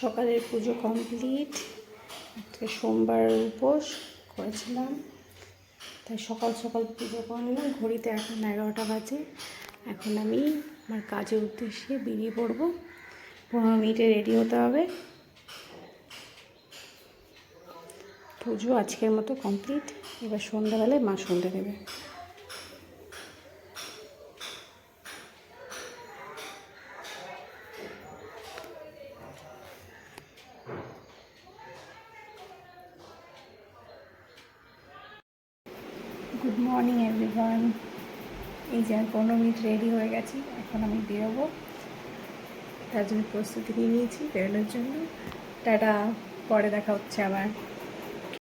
সকালের পুজো কমপ্লিট। আজকে সোমবার উপোস করেছিলাম, তাই সকাল সকাল পুজো করলাম। ঘড়িতে এখন 11টা বাজে। এখন আমি আমার কাজের উদ্দেশ্যে বেরিয়ে পড়বো। 15 মিনিটে রেডি হতে হবে। পুজো আজকের মতো কমপ্লিট। এবার সন্ধ্যাবেলায় মা সন্ধ্যা দেবে। Good morning everyone. এই যে 15 মিনিট রেডি হয়ে গেছি, এখন আমি বেরোবো। তার জন্য প্রস্তুতি নিয়ে নিয়েছি বেরোনোর জন্য। টাটা, পরে দেখা হচ্ছে আবার।